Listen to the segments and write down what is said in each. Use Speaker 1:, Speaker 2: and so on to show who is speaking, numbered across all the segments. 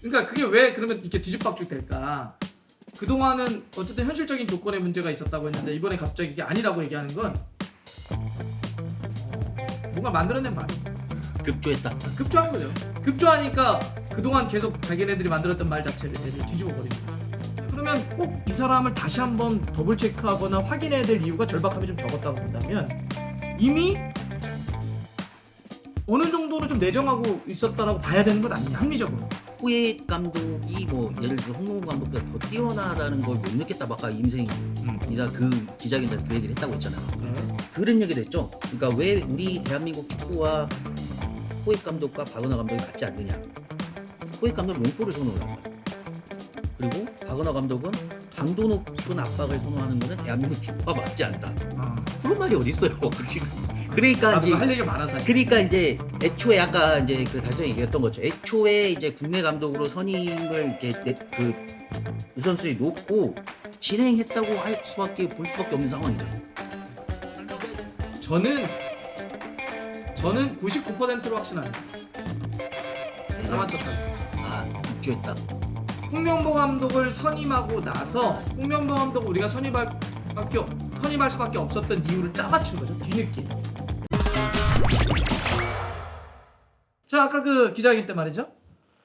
Speaker 1: 그러니까 그게 왜 그러면 이렇게 뒤죽박죽 될까? 그동안은 어쨌든 현실적인 조건에 문제가 있었다고 했는데 이번에 갑자기 이게 아니라고 얘기하는 건 뭔가 만들어낸 말이에요.
Speaker 2: 급조했다.
Speaker 1: 급조한 거죠. 급조하니까 그동안 계속 자기네들이 만들었던 말 자체를 뒤집어 버리는 거예요. 그러면 꼭 이 사람을 다시 한번 더블 체크하거나 확인해야 될 이유가 절박함이 좀 적었다고 본다면 이미 어느 정도로 좀 내정하고 있었다라고 봐야 되는 건 아니냐, 합리적으로.
Speaker 2: 후에 감독이 뭐 예를 들어 홍명보 감독보다 더 뛰어나다는 걸 못 느꼈다. 아까 임생 이사 그 기자회견에서 그 얘기를 했다고 했잖아요.
Speaker 1: 네.
Speaker 2: 그런 얘기도 했죠. 그러니까 왜 우리 대한민국 축구와 호익 감독과 박은하 감독이 같지 않느냐. 호익 감독은 롱볼을 선호를 한다. 그리고 박은하 감독은 강도 높은 압박을 선호하는 것은 대한민국 축구와 맞지 않다. 그런 말이 어디 있어요? 지금. 그러니까
Speaker 1: 나도
Speaker 2: 이제
Speaker 1: 할 얘기가 많아서.
Speaker 2: 그러니까 이제 애초에 아까 이제 그 달성이 얘기했던 거죠. 애초에 이제 국내 감독으로 선임을 이렇게 그 우선순위 놓고 진행했다고 할 수밖에 볼 수밖에 없는 상황이죠.
Speaker 1: 저는 99%로 확신합니다. 다 맞췄다.
Speaker 2: 아, 입주했다.
Speaker 1: 홍명보 감독을 선임하고 나서 홍명보 감독을 우리가 선임할 수밖에 없었던 이유를 짜맞춘 거죠. 뒤늦게. 자, 아까 그 기자회견 때 말이죠.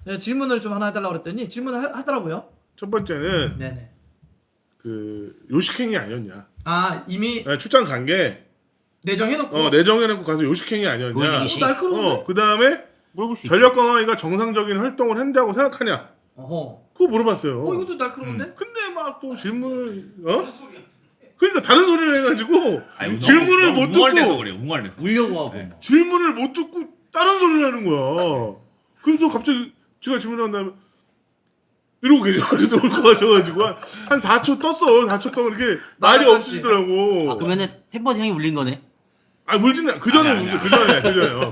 Speaker 1: 제가 질문을 좀 하나 해달라고 그랬더니 질문을 하더라고요.
Speaker 3: 첫 번째는
Speaker 1: 네네.
Speaker 3: 그 요식행위 아니었냐.
Speaker 1: 아, 이미
Speaker 3: 출장 간 게
Speaker 1: 내정해놓고.
Speaker 3: 내정해놓고 가서 요식행위 아니었냐.
Speaker 2: 보여주기
Speaker 1: 날카로운데?
Speaker 3: 그 다음에
Speaker 2: 물어볼 수 있죠.
Speaker 3: 전력 강화위가 정상적인 활동을 한다고 생각하냐.
Speaker 1: 어허.
Speaker 3: 그거 물어봤어요.
Speaker 1: 이것도 날카로운데?
Speaker 3: 근데 막 또 질문 그러니까 다른 소리를 해가지고
Speaker 4: 아니,
Speaker 3: 질문을 못
Speaker 4: 웅얼대서
Speaker 3: 듣고
Speaker 4: 그래. 웅얼대서.
Speaker 2: 울려고 하고.
Speaker 4: 네.
Speaker 3: 질문을 못 듣고 다른 소리를 하는 거야. 그래서 갑자기 제가 질문한 다음에 이러고 계셔가지고 올 것 같아가지고 한 4초 떴어. 4초 동안 이렇게 말이
Speaker 1: 말았지.
Speaker 3: 없으시더라고.
Speaker 2: 아, 그러면은 템버드 형이 울린 거네.
Speaker 3: 아 물지는 그 전에
Speaker 4: 아니,
Speaker 3: 그 전에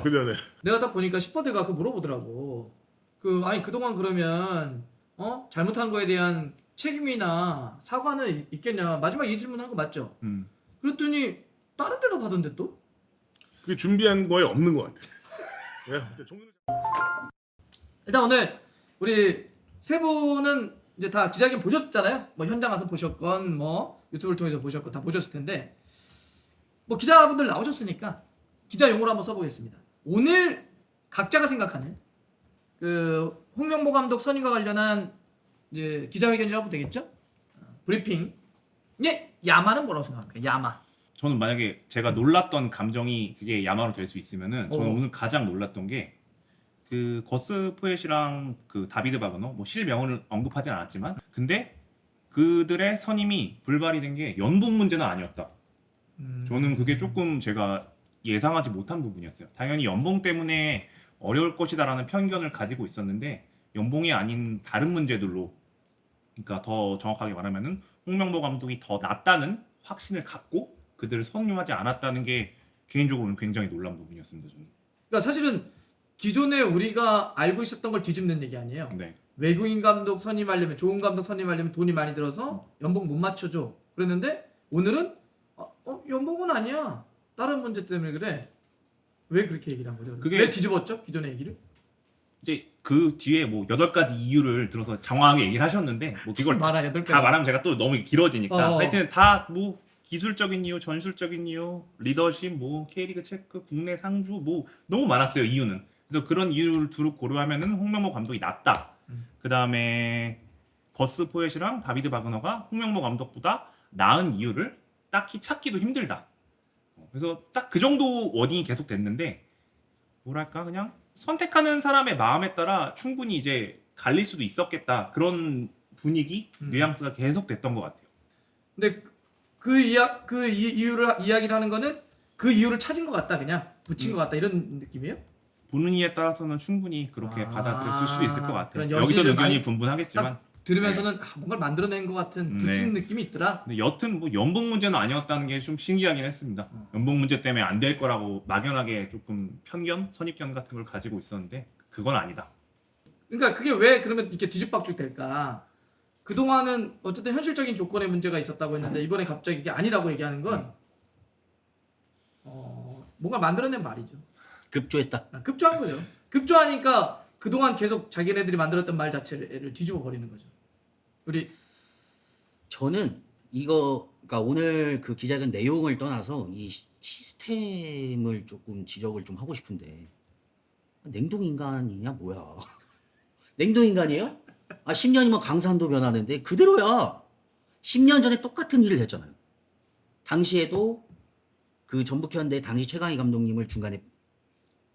Speaker 3: 그 전에.
Speaker 1: 내가 딱 보니까 슈퍼대가 그 물어보더라고. 아니 그동안 그러면 잘못한 거에 대한 책임이나 사과는 있겠냐. 마지막 이 질문 한 거 맞죠? 그랬더니 다른 데다 받은데 또?
Speaker 3: 그게 준비한 거에 없는 것 같아. 예,
Speaker 1: 일단 오늘 우리 세 분은 이제 다 기자회견 보셨잖아요. 뭐 현장 가서 보셨건 뭐 유튜브를 통해서 보셨건 다 보셨을 텐데 뭐 기자분들 나오셨으니까 기자 용어로 한번 써보겠습니다. 오늘 각자가 생각하는 그 홍명보 감독 선임과 관련한 이제 기자회견이라고 하면 되겠죠? 브리핑. 예, 야마는 뭐라고 생각합니까? 야마.
Speaker 4: 저는 만약에 제가 놀랐던 감정이 그게 야마로 될 수 있으면은 저는 오늘 가장 놀랐던 게 그 거스 포엣이랑 그 다비드 바그너 뭐 실명을 언급하진 않았지만 근데 그들의 선임이 불발이 된 게 연봉 문제는 아니었다. 저는 그게 조금 제가 예상하지 못한 부분이었어요. 당연히 연봉 때문에 어려울 것이다라는 편견을 가지고 있었는데 연봉이 아닌 다른 문제들로 그러니까 더 정확하게 말하면은 홍명보 감독이 더 낫다는 확신을 갖고 그들을 선임하지 않았다는 게 개인적으로는 굉장히 놀란 부분이었습니다. 저는.
Speaker 1: 그러니까 사실은 기존에 우리가 알고 있었던 걸 뒤집는 얘기 아니에요.
Speaker 4: 네.
Speaker 1: 외국인 감독 선임하려면 좋은 감독 선임하려면 돈이 많이 들어서 연봉 못 맞춰줘. 그랬는데 오늘은 연봉은 아니야. 다른 문제 때문에 그래. 왜 그렇게 얘기를 한 거죠? 왜 뒤집었죠? 기존의 얘기를?
Speaker 4: 이제 그 뒤에 뭐 8가지 이유를 들어서 장황하게 얘기를 하셨는데 뭐 이걸
Speaker 1: 많아 8가지.
Speaker 4: 다 말하면 제가 또 너무 길어지니까
Speaker 1: 어.
Speaker 4: 하여튼 다 뭐 기술적인 이유, 전술적인 이유, 리더십, 뭐 K리그 체크, 국내 상주 뭐 너무 많았어요 이유는. 그래서 그런 이유를 두루 고려하면은 홍명보 감독이 낫다. 그 다음에 거스 포엣이랑 다비드 바그너가 홍명보 감독보다 나은 이유를 딱히 찾기도 힘들다. 그래서 딱 그 정도 워딩이 계속 됐는데 뭐랄까 그냥 선택하는 사람의 마음에 따라 충분히 이제 갈릴 수도 있었겠다. 그런 분위기, 뉘앙스가 계속 됐던 것 같아요.
Speaker 1: 근데 이유를 이야기를 하는 거는 그 이유를 찾은 것 같다. 그냥 붙인 것 같다. 이런 느낌이에요?
Speaker 4: 보는 이에 따라서는 충분히 그렇게 받아들였을 수도 있을 것 같아요.
Speaker 1: 그런
Speaker 4: 여기서
Speaker 1: 여지를
Speaker 4: 의견이
Speaker 1: 많이
Speaker 4: 분분하겠지만
Speaker 1: 딱 들으면서는 뭔가를 만들어낸 것 같은 붙인 느낌이 있더라.
Speaker 4: 근데 여튼 뭐 연봉 문제는 아니었다는 게 좀 신기하긴 했습니다. 연봉 문제 때문에 안 될 거라고 막연하게 조금 편견, 선입견 같은 걸 가지고 있었는데 그건 아니다.
Speaker 1: 그러니까 그게 왜 그러면 이렇게 뒤죽박죽 될까? 그동안은 어쨌든 현실적인 조건에 문제가 있었다고 했는데 이번에 갑자기 이게 아니라고 얘기하는 건 뭔가 만들어낸 말이죠.
Speaker 2: 급조했다.
Speaker 1: 급조한 거죠. 급조하니까 그동안 계속 자기네들이 만들었던 말 자체를 뒤집어 버리는 거죠. 우리
Speaker 2: 저는 이거 그러니까 오늘 그 기자회견 내용을 떠나서 이 시스템을 조금 지적을 좀 하고 싶은데 냉동 인간이냐 뭐야? 냉동 인간이에요? 아 10년이면 강산도 변하는데 그대로야. 10년 전에 똑같은 일을 했잖아요. 당시에도 그 전북현대 당시 최강희 감독님을 중간에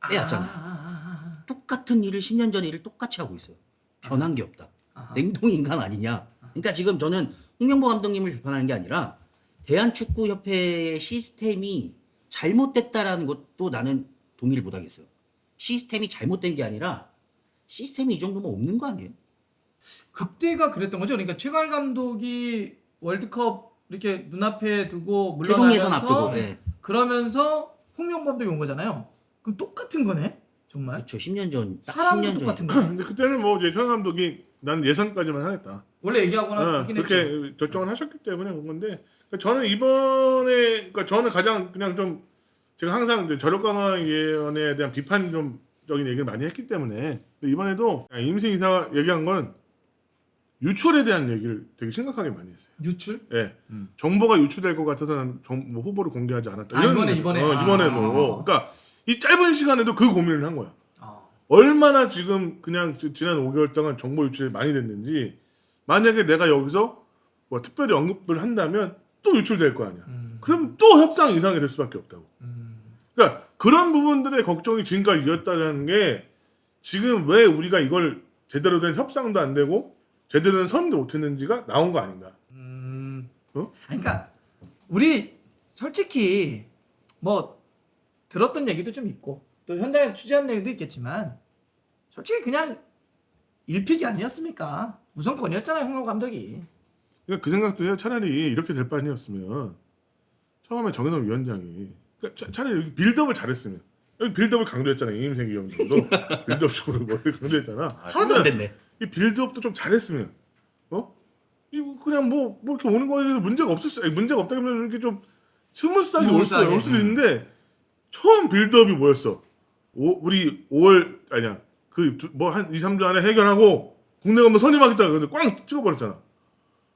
Speaker 2: 빼앗잖아요. 똑같은 일을 10년 전 일을 똑같이 하고 있어요. 변한 게 없다. 냉동 인간 아니냐? 그러니까 지금 저는 홍명보 감독님을 비판하는 게 아니라 대한축구협회의 시스템이 잘못됐다라는 것도 나는 동의를 못 하겠어요. 시스템이 잘못된 게 아니라 시스템이 이 정도면 없는 거 아니에요?
Speaker 1: 그때가 그랬던 거죠. 그러니까 최강희 감독이 월드컵 이렇게 눈앞에 두고
Speaker 2: 최종 예선
Speaker 1: 물러나면서
Speaker 2: 앞두고. 네.
Speaker 1: 그러면서 홍명보 감독이 온 거잖아요. 그럼 똑같은 거네, 정말.
Speaker 2: 그렇죠. 10년 전, 딱
Speaker 1: 사람도
Speaker 2: 10년
Speaker 1: 똑같은
Speaker 2: 전.
Speaker 1: 거.
Speaker 3: 근데 그때는 뭐 이제 최강 감독이 난 예선까지만 하겠다.
Speaker 1: 원래 얘기하거나 하긴 했죠.
Speaker 3: 그렇게 결정을 하셨기 때문에 그런 건데 저는 이번에 그러니까 저는 가장 그냥 좀 제가 항상 이제 저력 강화 위원회에 대한 비판적인 얘기를 많이 했기 때문에 이번에도 임신 이사 얘기한 건 유출에 대한 얘기를 되게 심각하게 많이 했어요.
Speaker 1: 유출?
Speaker 3: 예, 정보가 유출될 것 같아서 난 뭐 후보를 공개하지 않았다. 이런
Speaker 1: 이번에.
Speaker 3: 이번에도 그러니까 이 짧은 시간에도 그 고민을 한 거야.
Speaker 1: 아.
Speaker 3: 얼마나 지금 그냥 지난 5개월 동안 정보 유출이 많이 됐는지 만약에 내가 여기서 뭐 특별히 언급을 한다면 또 유출될 거 아니야. 그럼 또 협상 이상이 될 수밖에 없다고. 그러니까 그런 부분들의 걱정이 지금까지 이었다는 게 지금 왜 우리가 이걸 제대로 된 협상도 안 되고 제대로 된 선도 못했는지가 나온 거 아닌가. 어?
Speaker 1: 그러니까 우리 솔직히 뭐 들었던 얘기도 좀 있고 또 현장에서 취재한 얘기도 있겠지만 솔직히 그냥 일픽이 아니었습니까? 우선권이었잖아요, 홍명보 감독이.
Speaker 3: 그러니까 그 생각도 해요. 차라리 이렇게 될 바아니었으면 처음에 정현석 위원장이 그러니까 차라리 여기 빌드업을 잘했으면 여기 빌드업을 강조했잖아요. 이임생 위원장도 빌드업 쪽으로 뭘 강조했잖아.
Speaker 2: 하나도 안 됐네.
Speaker 3: 이 빌드업도 좀 잘했으면 이거 그냥 뭐 이렇게 오는 거에 대해서 문제가 없었어요. 문제가 없다면 이렇게 좀 스무스하게 올 수도 있는데 처음 빌드업이 뭐였어? 우리 5월 아니야 그 뭐 한 2, 3주 안에 해결하고 국내 감독 선임하겠다 그런데 꽝 찍어버렸잖아.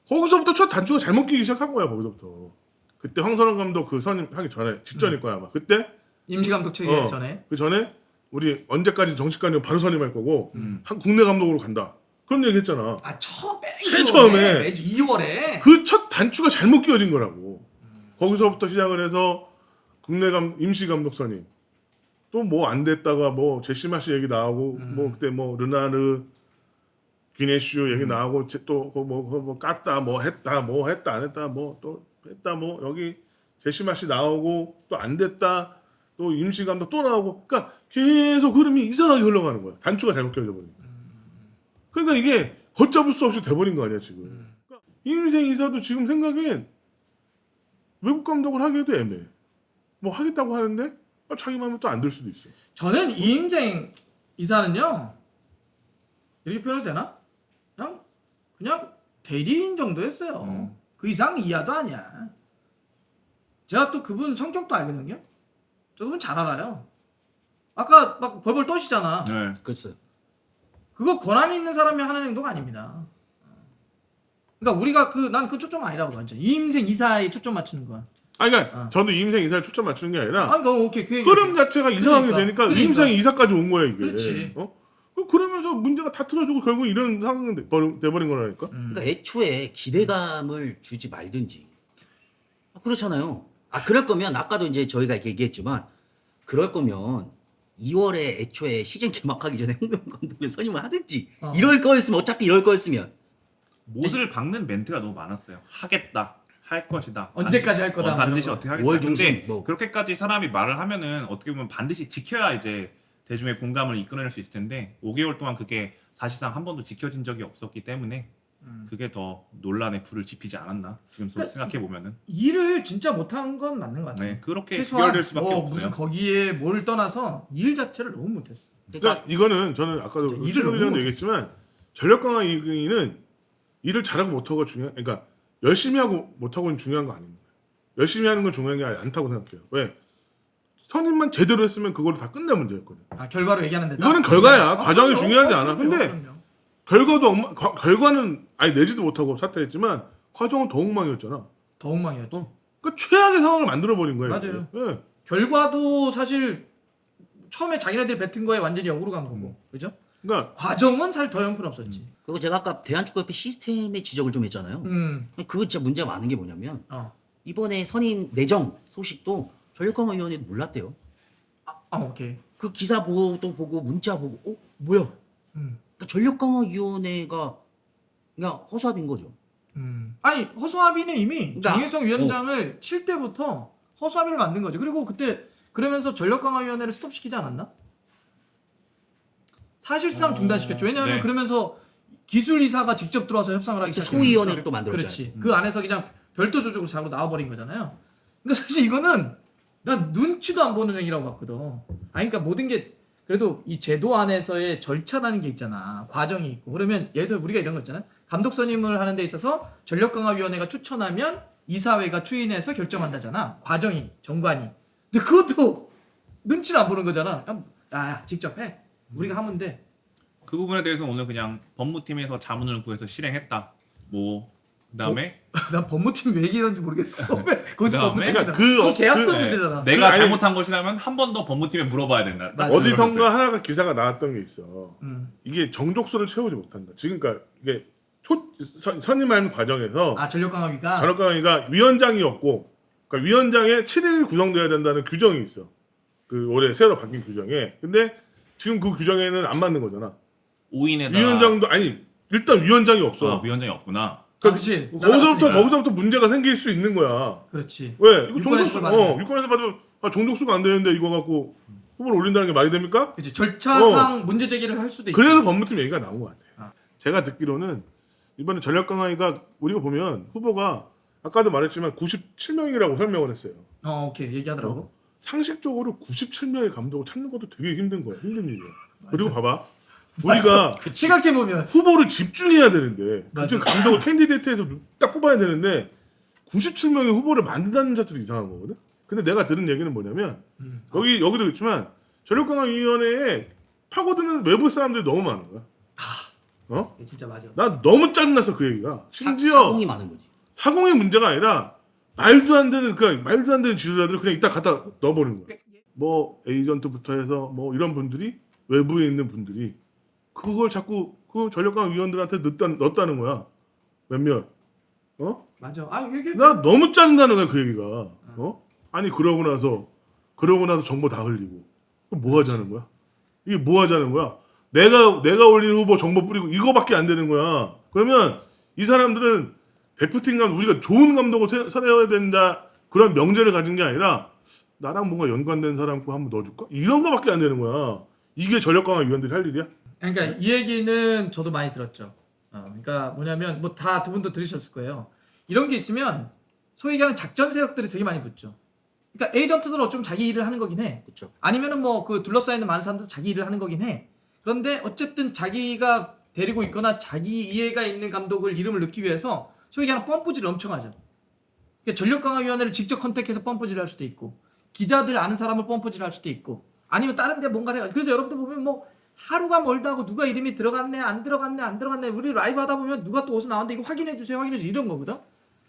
Speaker 3: 거기서부터 첫 단추가 잘못 끼기 시작한 거야. 거기서부터. 그때 황선홍 감독 그 선임하기 전에 직전일 거야 아마. 그때
Speaker 1: 임시 감독 체계 전에.
Speaker 3: 그 전에 우리 언제까지 정식까지 바로 선임할 거고 한 국내 감독으로 간다. 그런 얘기 했잖아.
Speaker 1: 아
Speaker 3: 제일 처음에.
Speaker 1: 매주 2월에
Speaker 3: 그 첫 단추가 잘못 끼워진 거라고. 거기서부터 시작을 해서 국내 임시 감독 선임. 또 뭐 안 됐다가 뭐 제시마시 얘기 나오고 뭐 그때 뭐 르나르 기네슈 얘기 나오고 또뭐 깠다 뭐 했다 안 했다 뭐 또 했다 뭐 여기 제시마시 나오고 또 안 됐다 또 임시 감독 또 나오고 그러니까 계속 흐름이 이상하게 흘러가는 거야. 단추가 잘못 끼워져 버리니까. 그러니까 이게 걷잡을 수 없이 돼버린 거 아니야 지금. 그러니까 임생 이사도 지금 생각엔 외국 감독을 하기에도 애매해. 뭐 하겠다고 하는데 자기 마음에 또 안 들 수도 있어.
Speaker 1: 저는 이임생 이사는요 이렇게 표현해도 되나? 그냥 대리인 정도였어요. 그 이상 이하도 아니야. 제가 또 그분 성격도 알거든요. 저 그분 잘 알아요. 아까 막 벌벌 떠시잖아.
Speaker 4: 네.
Speaker 2: 그렇죠.
Speaker 1: 그거 권한이 있는 사람이 하는 행동 아닙니다. 그러니까 우리가 난 그 초점 아니라고 완전 이임생 이사에 초점 맞추는 건.
Speaker 3: 아니 그러니까 저도 이임생 이사를 초점 맞추는 게 아니라
Speaker 1: 아니 그럼 오케이 그 얘기.
Speaker 3: 흐름 자체가 이상하게 되니까
Speaker 1: 그러니까.
Speaker 3: 임생 이사까지 온 거야 이게.
Speaker 1: 그렇지.
Speaker 3: 그러면서 문제가 다 틀어지고 결국 이런 상황이 돼버린 거라니까.
Speaker 2: 그러니까 애초에 기대감을 주지 말든지. 그렇잖아요. 그럴 거면 아까도 이제 저희가 이렇게 얘기했지만 그럴 거면 2월에 애초에 시즌 개막하기 전에 홍명보 감독을 선임을 하든지 이럴 거였으면 어차피 이럴 거였으면
Speaker 4: 못을 박는 멘트가 너무 많았어요. 하겠다, 할 것이다.
Speaker 1: 언제까지 할 거다.
Speaker 4: 반드시
Speaker 1: 이런 거.
Speaker 4: 어떻게 하겠다.
Speaker 2: 5월 중순
Speaker 4: 근데
Speaker 2: 뭐.
Speaker 4: 그렇게까지 사람이 말을 하면은 어떻게 보면 반드시 지켜야 이제 대중의 공감을 이끌어낼 수 있을 텐데 5개월 동안 그게 사실상 한 번도 지켜진 적이 없었기 때문에 그게 더 논란의 불을 지피지 않았나 지금 생각해 보면은.
Speaker 1: 일을 진짜 못한 건 맞는 것 같아요.
Speaker 4: 네, 그렇게
Speaker 1: 최소한
Speaker 4: 해결될 수밖에 없어요.
Speaker 1: 무슨 거기에 뭘 떠나서 일 자체를 너무 못했어.
Speaker 3: 그러니까 이거는 저는 아까도
Speaker 1: 일을 너무
Speaker 3: 전에 얘기했지만 전력 강화 이기는 일을 잘하고 못하고가 중요한. 그러니까 열심히 하고 못하고는 중요한 거 아닙니다. 열심히 하는 건 중요한 게 않다고 생각해요. 왜? 선임만 제대로 했으면 그걸로 다 끝날 문제였거든.
Speaker 1: 아, 결과로 얘기하는데
Speaker 3: 이거는 결과야. 과정이 중요하지 않아. 근데 결과도 결과는 아예 내지도 못하고 사퇴했지만 과정은 더 엉망이었잖아.
Speaker 1: 더 엉망이었지.
Speaker 3: 그러니까 최악의 상황을 만들어 버린 거예요.
Speaker 1: 맞아요.
Speaker 3: 예.
Speaker 1: 결과도 사실 처음에 자기네들이 뱉은 거에 완전히 역으로 간 거고, 그죠?
Speaker 3: 그러니까
Speaker 1: 과정은 사실 더 형편없었지.
Speaker 2: 그리고 제가 아까 대한축구협회 시스템의 지적을 좀 했잖아요. 그거 진짜 문제가 많은 게 뭐냐면 이번에 선임 내정 소식도 전력강화위원회도 몰랐대요.
Speaker 1: 오케이.
Speaker 2: 그 기사 보도 보고 문자 보고 뭐야? 그러니까 전력강화위원회가 그냥 허수아비인 거죠.
Speaker 1: 아니 허수아비는 이미
Speaker 2: 그러니까,
Speaker 1: 정혜성 위원장을 칠 때부터 허수아비를 만든 거죠. 그리고 그때 그러면서 전력강화위원회를 스톱시키지 않았나? 사실상 중단시켰죠. 왜냐하면
Speaker 4: 네.
Speaker 1: 그러면서 기술이사가 직접 들어와서 협상을 하기 시작했어요.
Speaker 2: 소위원회를 또 만들었잖아요.
Speaker 1: 그렇지. 그 안에서 그냥 별도 조직으로 자고 나와버린 거잖아요. 그러니까 사실 이거는 난 눈치도 안 보는 행위라고 봤거든. 아니 그러니까 모든 게 그래도 이 제도 안에서의 절차라는 게 있잖아. 과정이 있고. 그러면 예를 들어 우리가 이런 거 있잖아. 감독 선임을 하는 데 있어서 전력강화위원회가 추천하면 이사회가 추인해서 결정한다잖아. 과정이, 정관이. 근데 그것도 눈치를 안 보는 거잖아. 야, 직접 해. 우리가 하면 돼.
Speaker 4: 그 부분에 대해서 오늘 그냥 법무팀에서 자문을 구해서 실행했다. 뭐 그다음에
Speaker 1: 난 법무팀 왜 얘기하는지 모르겠어. 왜 거기서
Speaker 4: 그다음에
Speaker 1: 법무팀이다.
Speaker 3: 그
Speaker 1: 계약서
Speaker 4: 네.
Speaker 1: 문제잖아.
Speaker 4: 내가
Speaker 3: 아니,
Speaker 4: 잘못한 것이라면 한 번 더 법무팀에 물어봐야 된다. 딱
Speaker 3: 어디선가 하나가 기사가 나왔던 게 있어.
Speaker 1: 음.
Speaker 3: 이게 정족수를 채우지 못한다. 지금 그러니까 이게 선임하는 과정에서
Speaker 1: 전력강화위가
Speaker 3: 전력강의가 위원장이었고, 그러니까 위원장에 7일 구성돼야 된다는 규정이 있어. 그 올해 새로 바뀐 규정에. 근데 지금 그 규정에는 안 맞는 거잖아.
Speaker 4: 5인에다
Speaker 3: 위원장도 아니 일단 위원장이 없어.
Speaker 4: 위원장이 없구나.
Speaker 1: 그렇지.
Speaker 3: 거기서부터 문제가 생길 수 있는 거야.
Speaker 1: 그렇지.
Speaker 3: 왜? 이거
Speaker 1: 유권에서
Speaker 3: 정족수
Speaker 1: 받으면.
Speaker 3: 유권에서 받으면 정족수가 안 되는데 이거 갖고 후보를 올린다는 게 말이 됩니까?
Speaker 1: 그렇지. 절차상 문제 제기를 할 수도 있지.
Speaker 3: 그래서 법무팀 얘기가 나온 것 같아요.
Speaker 1: 아.
Speaker 3: 제가 듣기로는 이번에 전력강화위가 우리가 보면 후보가 아까도 말했지만 97명이라고 설명을 했어요.
Speaker 1: 오케이. 얘기하더라고.
Speaker 3: 상식적으로 97명의 감독을 찾는 것도 되게 힘든 거야. 힘든 일이야. 그리고 봐봐. 우리가
Speaker 1: 생각해보면
Speaker 3: 후보를 집중해야 되는데
Speaker 1: 맞아.
Speaker 3: 그 감독을 캔디데이트에서 딱 뽑아야 되는데 97명의 후보를 만든다는 자체도 이상한 거거든. 근데 내가 들은 얘기는 뭐냐면 여기도 있지만 전력강화위원회에 파고드는 외부 사람들이 너무 많은 거야.
Speaker 1: 진짜 맞아.
Speaker 3: 나 너무 짜증났어 그 얘기가. 심지어
Speaker 2: 사공이 많은 거지.
Speaker 3: 사공의 문제가 아니라 말도 안 되는 지도자들을 그냥 이따 갖다 넣어버리는 거야. 뭐 에이전트부터 해서 뭐 이런 분들이 외부에 있는 분들이 그걸 자꾸 그 전력강화위원들한테 넣었다는 거야. 몇몇.
Speaker 1: 맞아. 이게
Speaker 3: 나 너무 짜증나는 거야 그 얘기가. 아니 그러고 나서 정보 다 흘리고 뭐 하자는 거야? 이게 뭐 하자는 거야? 내가 올린 후보 정보 뿌리고 이거밖에 안 되는 거야. 그러면 이 사람들은 대표팀 감독 우리가 좋은 감독을 선해야 된다 그런 명제를 가진 게 아니라 나랑 뭔가 연관된 사람 거 한번 넣어줄까? 이런 거밖에 안 되는 거야. 이게 전력강화위원들이 할 일이야?
Speaker 1: 그러니까 이 얘기는 저도 많이 들었죠. 그러니까 뭐냐면 뭐 다 두 분도 들으셨을 거예요. 이런 게 있으면 소위 얘기하는 작전 세력들이 되게 많이 붙죠. 그러니까 에이전트들은 어쩌면 자기 일을 하는 거긴 해.
Speaker 2: 그렇죠.
Speaker 1: 아니면은 뭐 그 둘러싸여 있는 많은 사람들도 자기 일을 하는 거긴 해. 그런데 어쨌든 자기가 데리고 있거나 자기 이해가 있는 감독을 이름을 넣기 위해서 소위 얘기하는 펌프질을 엄청 하죠. 그러니까 전력강화위원회를 직접 컨택해서 펌프질을 할 수도 있고 기자들 아는 사람을 펌프질을 할 수도 있고 아니면 다른 데 뭔가를 해가지고 그래서 여러분들 보면 뭐 하루가 멀다 하고 누가 이름이 들어갔네 안 들어갔네 우리 라이브 하다 보면 누가 또 어디서 나왔는데 이거 확인해 주세요 이런 거거든.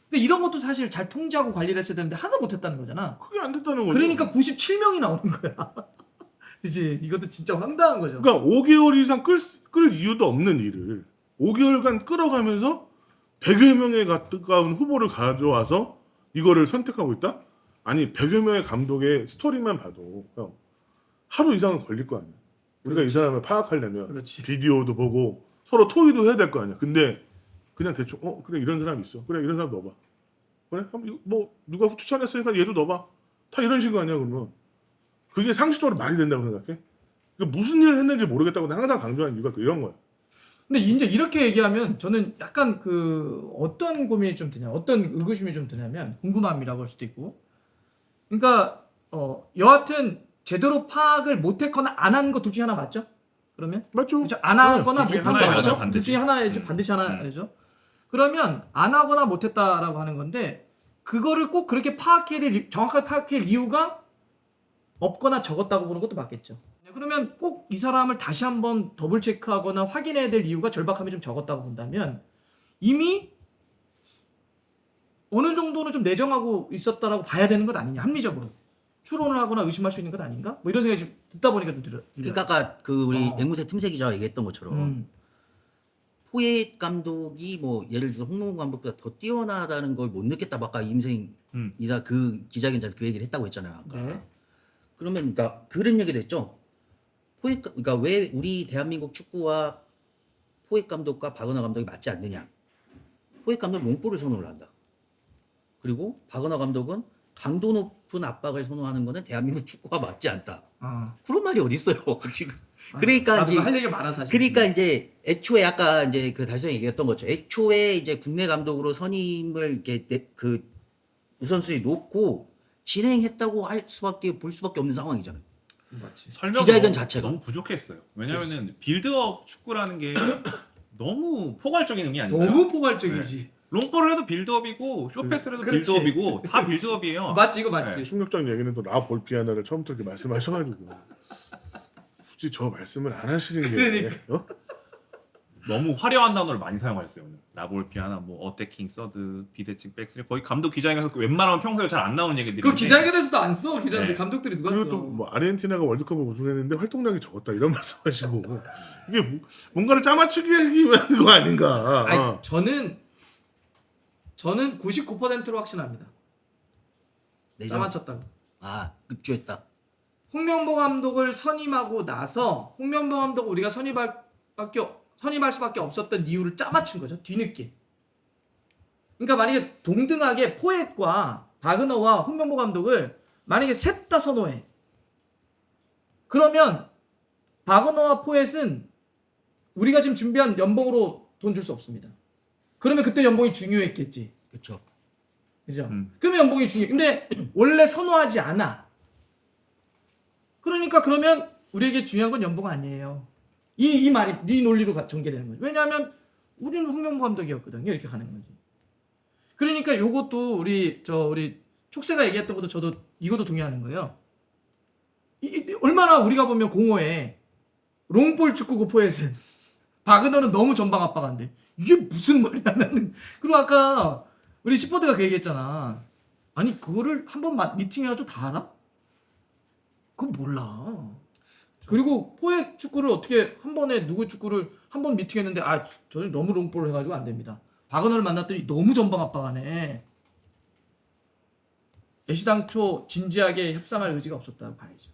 Speaker 1: 근데 이런 것도 사실 잘 통제하고 관리를 했어야 되는데 하나 못했다는 거잖아.
Speaker 3: 그게 안 됐다는 거죠.
Speaker 1: 그러니까 97명이 나오는 거야. 그치? 이것도 진짜 황당한 거죠.
Speaker 3: 그러니까 5개월 이상 끌 이유도 없는 일을 5개월간 끌어가면서 100여 명에 가까운 후보를 가져와서 이거를 선택하고 있다? 아니 100여 명의 감독의 스토리만 봐도 형, 하루 이상은 걸릴 거 아니야. 우리가 이 사람을 파악하려면
Speaker 1: 그렇지.
Speaker 3: 비디오도 보고 서로 토의도 해야 될 거 아니야. 근데 그냥 대충 그래 이런 사람 있어. 그래 이런 사람 넣어봐. 그래? 뭐 누가 추천했으니까 얘도 넣어봐. 다 이런 식거 아니야 그러면. 그게 상식적으로 말이 된다고 생각해? 무슨 일을 했는지 모르겠다고 항상 강조하는 이유가 이런 거야.
Speaker 1: 근데 이제 이렇게 얘기하면 저는 약간 그 어떤 고민이 좀 드냐, 어떤 의구심이 좀 드냐면 궁금함이라고 할 수도 있고. 그러니까 여하튼 제대로 파악을 못했거나 안 한 거 둘 중에 하나 맞죠? 그러면
Speaker 3: 맞죠?
Speaker 1: 그렇죠? 안 하거나
Speaker 4: 둘 중에
Speaker 1: 못한 거
Speaker 4: 하나야죠,
Speaker 1: 맞죠?
Speaker 4: 반드시.
Speaker 1: 둘 중에 하나야죠. 반드시 하나야죠. 그러면 안 하거나 못했다라고 하는 건데 그거를 꼭 그렇게 정확하게 파악할 이유가 없거나 적었다고 보는 것도 맞겠죠. 그러면 꼭 이 사람을 다시 한번 더블 체크하거나 확인해야 될 이유가 절박함이 좀 적었다고 본다면 이미 어느 정도는 좀 내정하고 있었다라고 봐야 되는 것 아니냐, 합리적으로 추론을 하거나 의심할 수 있는 것 아닌가? 뭐 이런 생각이 좀 듣다 보니까 좀 들어요.
Speaker 2: 그러니까 아까 그 우리 앵무새 틈새 기자가 얘기했던 것처럼 포획 감독이 뭐 예를 들어서 홍명보 감독보다 더 뛰어나다는 걸 못 느꼈다고 아까 임생 이사 그 기자회견에서 그 얘기를 했다고 했잖아요. 아까.
Speaker 1: 네.
Speaker 2: 그러면 그러니까 그런 얘기를 했죠. 포획 그러니까 왜 우리 대한민국 축구와 포획 감독과 박은하 감독이 맞지 않느냐. 포획 감독은 롱볼을 선호를 한다. 그리고 박은하 감독은 강도 높은 압박을 선호하는 거는 대한민국 축구와 맞지 않다. 그런 말이 어디 있어요 지금. 그러니까
Speaker 1: 나도
Speaker 2: 이제
Speaker 1: 할 얘기가 많아 사실.
Speaker 2: 그러니까 이제 애초에 아까 이제 그 달성이 얘기했던 것처럼 애초에 이제 국내 감독으로 선임을 이렇게 그 우선순위 놓고 진행했다고 할 수밖에 볼 수밖에 없는 상황이잖아요.
Speaker 1: 맞지.
Speaker 4: 설명
Speaker 2: 기자회견 자체가.
Speaker 4: 너무 부족했어요. 왜냐면은 빌드업 축구라는 게 너무 포괄적인 의미 아닌가요?
Speaker 1: 너무 포괄적이지.
Speaker 4: 롱볼을 해도 빌드업이고 쇼패스를 해도
Speaker 1: 그렇지.
Speaker 4: 빌드업이고 다 빌드업이에요.
Speaker 1: 맞지, 이거 맞지.
Speaker 4: 네.
Speaker 3: 충격적 얘기는 또 나 볼피아나를 처음부터 이렇게 말씀하셔가지고 굳이 저 말씀을 안 하시는 게
Speaker 1: 그러니까.
Speaker 3: 어?
Speaker 4: 너무 화려한 단어를 많이 사용하셨어요 오늘. 나볼피아나 뭐 어태킹 서드 비대칭 백스리 거의 감독 기자회견에서 웬만하면 평소에 잘 안 나오는 얘기들이.
Speaker 1: 그 기자회견에서도 안 써. 기자들
Speaker 4: 네.
Speaker 1: 감독들이 누가
Speaker 3: 그리고
Speaker 1: 써?
Speaker 3: 또 뭐 아르헨티나가 월드컵을 우승했는데 활동량이 적었다 이런 말씀하시고 이게 뭔가를 짜맞추기 위한 거 아닌가?
Speaker 1: 아니, 저는 99%로 확신합니다. 짜맞췄다고.
Speaker 2: 아 급조했다.
Speaker 1: 홍명보 감독을 선임하고 나서 홍명보 감독을 우리가 선임할 수밖에 없었던 이유를 짜맞춘 거죠. 뒤늦게. 그러니까 만약에 동등하게 포엣과 박은호와 홍명보 감독을 만약에 셋 다 선호해. 그러면 박은호와 포엣은 우리가 지금 준비한 연봉으로 돈 줄 수 없습니다. 그러면 그때 연봉이 중요했겠지.
Speaker 2: 그렇죠.
Speaker 1: 그죠? 그러면 연봉이 중요해. 근데 원래 선호하지 않아. 그러니까 그러면 우리에게 중요한 건 연봉 아니에요. 이 말이 네 논리로 전개되는 거죠. 왜냐하면 우리는 홍명보 감독이었거든요. 이렇게 가는 거지. 그러니까 요것도 우리 촉새가 얘기했던 것도 저도 이것도 동의하는 거예요. 얼마나 우리가 보면 공허해. 롱볼 축구고 포엣은 박은호는 너무 전방 압박한데 이게 무슨 말이야 나는. 그리고 아까 우리 시퍼드가 그 얘기했잖아. 아니 그거를 한번 미팅해가지고 다 알아? 그건 몰라. 그리고 포획 축구를 어떻게 한 번에 누구 축구를 한 번 미팅했는데 저는 너무 롱볼을 해가지고 안 됩니다. 박은호를 만났더니 너무 전방 압박하네. 애시당초 진지하게 협상할 의지가 없었다고 봐야죠.